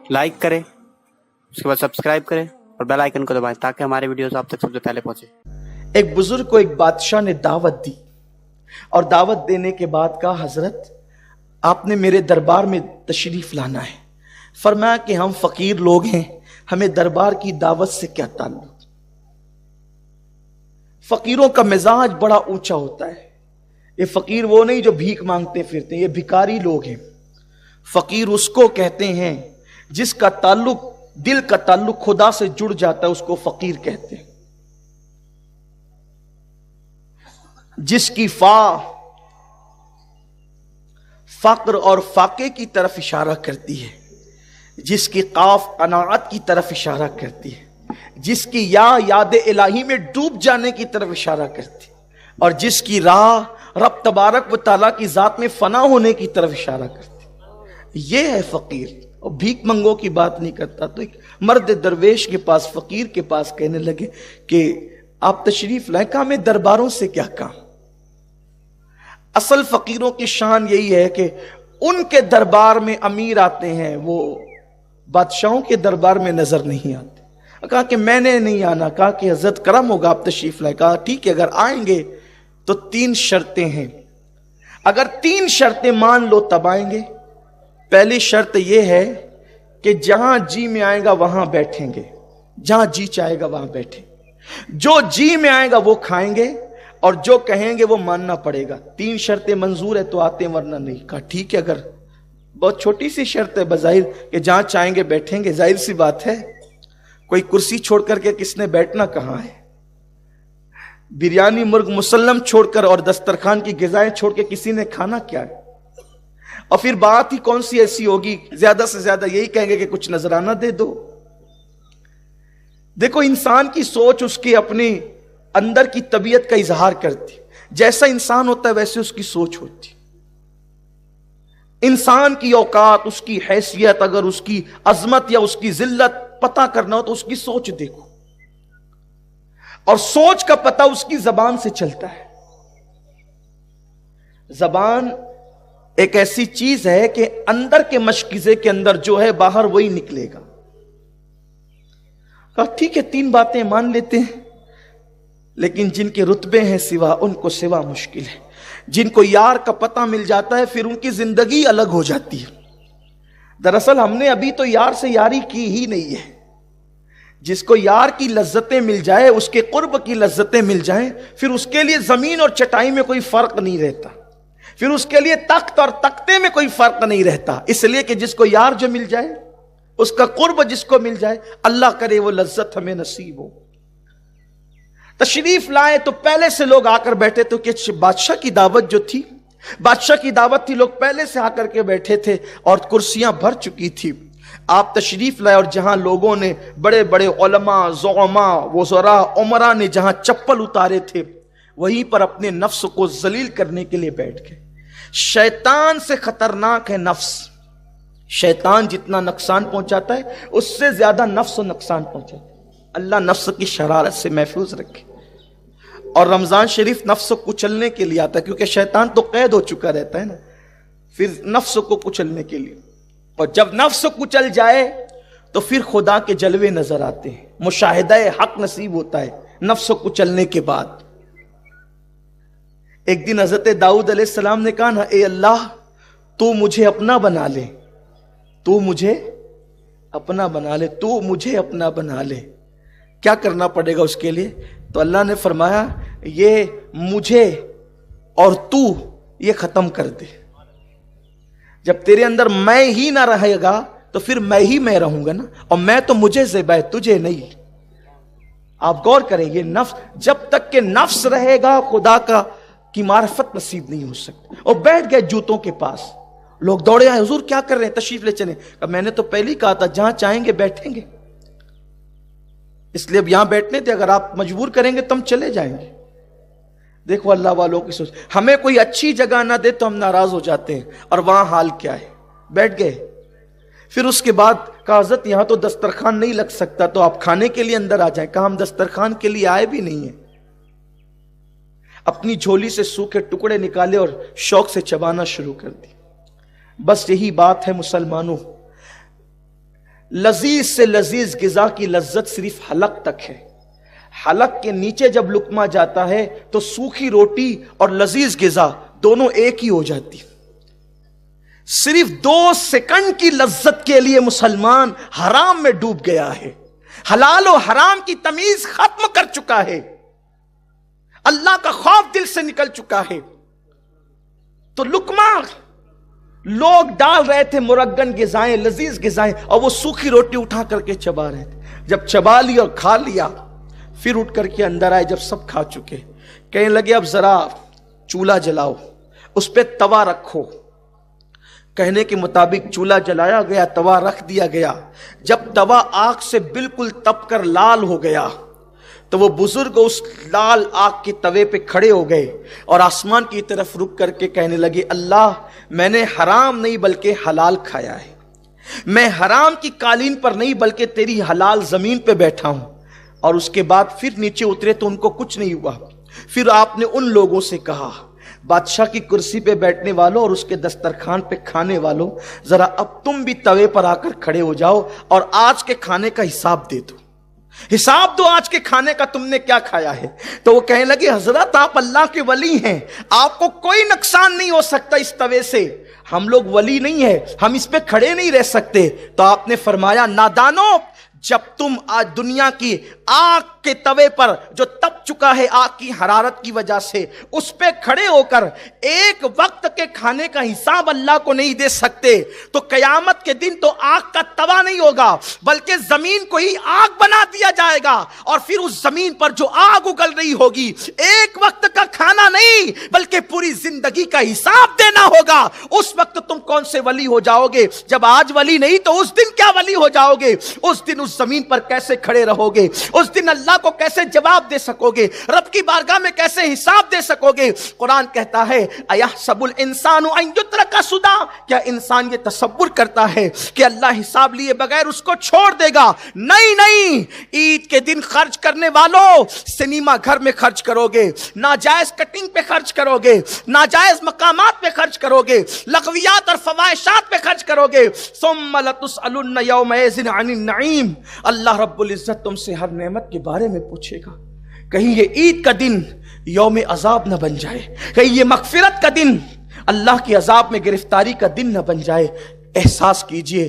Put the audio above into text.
Like करें, उसके बाद सब्सक्राइब करें और बेल आइकन को दबाएं ताकि हमारे वीडियोस आप तक सबसे पहले पहुंचे। एक बुजुर्ग को एक बादशाह ने दावत दी और दावत देने के बाद कहा, हजरत आपने मेरे दरबार में तशरीफ लाना है। फरमाया कि हम फकीर लोग हैं, हमें दरबार की दावत से क्या ताल्लुक। फकीरों का मिजाज बड़ा ऊंचा होता है। ये फकीर वो नहीं जो भीख मांगते फिरते, ये भिखारी लोग हैं। फकीर उसको कहते हैं जिसका ताल्लुक, दिल का ताल्लुक खुदा से जुड़ जाता है, उसको फकीर कहते हैं। जिसकी फक्र और फाके की तरफ इशारा करती है, जिसकी काफ अनाअत की तरफ इशारा करती है, जिसकी याद इलाही में डूब जाने की तरफ इशारा करती है, और जिसकी राह रब तबारक व ताला की जात में फना होने की तरफ इशारा करती है, ये है फकीर। और भीख मंगो की बात नहीं करता। तो एक मर्द दरवेश के पास, फकीर के पास कहने लगे कि आप तशरीफ लाए। कहा, मैं दरबारों से क्या काम। असल फकीरों की शान यही है कि उनके दरबार में अमीर आते हैं, वो बादशाहों के दरबार में नजर नहीं आते। कहा कि मैंने नहीं आना। कहा कि हजरत करम होगा, आप तशरीफ लाए। कहा ठीक है, अगर आएंगे तो 3 शर्तें हैं। अगर 3 शर्तें मान लो तब आएंगे। पहली शर्त यह है कि जहां जी में आएगा वहां बैठेंगे, जहां जी चाहेगा वहां बैठेंगे, जो जी में आएगा वो खाएंगे और जो कहेंगे वो मानना पड़ेगा। 3 शर्तें मंजूर है तो आते हैं, वरना नहीं। कहा ठीक है, अगर बहुत छोटी सी शर्त है बज़ाहिर कि जहां चाहेंगे बैठेंगे, जाहिर सी बात है, कोई कुर्सी छोड़ करके किसने बैठना कहां है। बिरयानी मुर्ग मुसल्लम छोड़कर और दस्तरखान की गिज़ाएं छोड़ के किसी ने खाना क्या है। और फिर बात ही कौन सी ऐसी होगी, ज्यादा से ज्यादा यही कहेंगे कि कुछ नजराना दे दो। देखो, इंसान की सोच उसके अपने अंदर की तबीयत का इजहार करती। जैसा इंसान होता है वैसे उसकी सोच होती। इंसान की औकात, उसकी हैसियत, अगर उसकी अजमत या उसकी जिल्लत पता करना हो तो उसकी सोच देखो, और सोच का पता उसकी जबान से चलता है। जबान एक ऐसी चीज है कि अंदर के मशकीजे के अंदर जो है बाहर वही निकलेगा। कहा ठीक है, 3 बातें मान लेते हैं, लेकिन जिनके रुतबे हैं सिवा, उनको सिवा मुश्किल है। जिनको यार का पता मिल जाता है फिर उनकी जिंदगी अलग हो जाती है। दरअसल हमने अभी तो यार से यारी की ही नहीं है। जिसको यार की लज्जतें मिल जाए, उसके कुर्ब की लज्जतें मिल जाएं, फिर उसके लिए जमीन और चटाई में कोई फर्क नहीं रहता, फिर उसके लिए तख्त और तख्ते में कोई फर्क नहीं रहता। इसलिए कि जिसको यार जो मिल जाए, उसका कुर्ब जिसको मिल जाए, अल्लाह करे वो लज्जत हमें नसीब हो। तशरीफ लाए तो पहले से लोग आकर बैठे थे कि बादशाह की दावत जो थी, बादशाह की दावत थी, लोग पहले से आकर के बैठे थे और कुर्सियां भर चुकी थी। आप तशरीफ लाए और जहां लोगों ने, बड़े बड़े उलमा, ज़ुअमा, वज़रा, उमरा ने जहां चप्पल उतारे थे, वहीं पर अपने नफ्स को जलील करने के लिए बैठ गए। शैतान से खतरनाक है नफ्स। शैतान जितना नुकसान पहुंचाता है उससे ज्यादा नफ्स को नुकसान पहुंचाता है। अल्लाह नफ्स की शरारत से महफूज रखे। और रमजान शरीफ नफ्स को कुचलने के लिए आता है, क्योंकि शैतान तो कैद हो चुका रहता है ना, फिर नफ्स को कुचलने के लिए। और जब नफ्स कुचल जाए तो फिर खुदा के जलवे नजर आते हैं, मुशाहिदा हक नसीब होता है नफ्स कुचलने के बाद। एक दिन हजरत दाऊद अलैहिस्सलाम ने कहा ना, ए अल्लाह तू मुझे अपना बना ले, तू मुझे अपना बना ले, तू मुझे अपना बना ले। क्या करना पड़ेगा उसके लिए? तो अल्लाह ने फरमाया, ये मुझे और तू ये खत्म कर दे। जब तेरे अंदर मैं ही ना रहेगा तो फिर मैं ही मैं रहूंगा ना, और मैं तो मुझे ज़ेबा है, तुझे नहीं। आप गौर करें, ये नफ्स, जब तक के नफ्स रहेगा खुदा का की मार्फत नसीब नहीं हो सकती। और बैठ गए जूतों के पास। लोग दौड़े आए, हुजूर क्या कर रहे हैं, तशरीफ ले चले। मैंने तो पहले ही कहा था जहां चाहेंगे बैठेंगे, इसलिए अब यहां बैठने थे, अगर आप मजबूर करेंगे तो हम चले जाएंगे। देखो अल्लाह वालों की सोच, हमें कोई अच्छी जगह ना दे तो हम नाराज हो जाते हैं, और वहां हाल क्या है। बैठ गए। फिर उसके बाद कहा, हज़रत यहां तो दस्तरखान नहीं लग सकता, तो आप खाने के लिए अंदर आ जाएं। कहा, हम दस्तरखान के लिए आए भी नहीं है। अपनी झोली से सूखे टुकड़े निकाले और शौक से चबाना शुरू कर दी। बस यही बात है मुसलमानों, लजीज से लजीज गिजा की लज्जत सिर्फ हलक तक है। हलक के नीचे जब लुकमा जाता है तो सूखी रोटी और लजीज गिजा दोनों एक ही हो जाती। सिर्फ 2 सेकंड की लज्जत के लिए मुसलमान हराम में डूब गया है, हलाल और हराम की तमीज खत्म कर चुका है, अल्लाह का खौफ दिल से निकल चुका है। तो लुकमा लोग डाल रहे थे मुरग्गन गिजाएं, लजीज गिजाएं, और वो सूखी रोटी उठा करके चबा रहे थे। जब चबा लिया और खा लिया, फिर उठ करके अंदर आए, जब सब खा चुके, कहने लगे अब जरा चूल्हा जलाओ, उस पे तवा रखो। कहने के मुताबिक चूल्हा जलाया गया, तवा रख दिया गया। जब तवा आग से बिल्कुल तप कर लाल हो गया तो वो बुजुर्ग उस लाल आग के तवे पे खड़े हो गए और आसमान की तरफ रुक करके कहने लगे, अल्लाह मैंने हराम नहीं बल्कि हलाल खाया है, मैं हराम की कालीन पर नहीं बल्कि तेरी हलाल जमीन पे बैठा हूं। और उसके बाद फिर नीचे उतरे तो उनको कुछ नहीं हुआ। फिर आपने उन लोगों से कहा, बादशाह की कुर्सी पे बैठने वालों और उसके दस्तरखान पे खाने वालों, जरा अब तुम भी तवे पर आकर खड़े हो जाओ और आज के खाने का हिसाब दे दो, हिसाब दो आज के खाने का, तुमने क्या खाया है। तो वो कहने लगे, हजरत आप अल्लाह के वली हैं, आपको कोई नुकसान नहीं हो सकता इस तवे से, हम लोग वली नहीं है, हम इस पे खड़े नहीं रह सकते। तो आपने फरमाया, नादानो, जब तुम आज दुनिया की आग के तवे पर जो तप चुका है आग की हरारत की वजह से, उस पे खड़े होकर एक वक्त के खाने का हिसाब अल्लाह को नहीं दे सकते, तो कयामत के दिन तो आग का तवा नहीं होगा बल्कि जमीन को ही आग बना दिया जाएगा। और फिर उस जमीन पर जो आग उगल रही होगी, एक वक्त का खाना नहीं बल्कि पूरी जिंदगी का हिसाब देना होगा। उस वक्त तुम कौन से वली हो जाओगे? जब आज वली नहीं तो उस दिन क्या वली हो जाओगे? उस दिन उस जमीन पर कैसे खड़े रहोगे? उस दिन अल्लाह को कैसे जवाब दे सकोगे? रब की बारगाह में कैसे हिसाब दे सकोगे? कुरान कहता है, अयहसबुल इंसानु अन युत्रका सुदा, क्या इंसान ये तसव्वुर करता है कि अल्लाह हिसाब लिए बगैर उसको छोड़ देगा? नहीं नहीं, ईद के दिन खर्च करने वालों सिनेमा घर में खर्च करोगे, नाजायज कटिंग पे खर्च करोगे, नाजायज मकामात पे खर्च करोगे, लग़वियात और फवाहिशात पे खर्च करोगे। सुम्मा लतुसअलुन्ना यौमइज़िन अनिन नईम, अल्लाह रब्बुल इज्जत तुमसे हर नेमत के बारे में पूछेगा। कहीं ये ईद का दिन यौम अजाब न बन जाए, कहीं ये मगफिरत का दिन अल्लाह की अजाब में गिरफ्तारी का दिन न बन जाए। एहसास कीजिए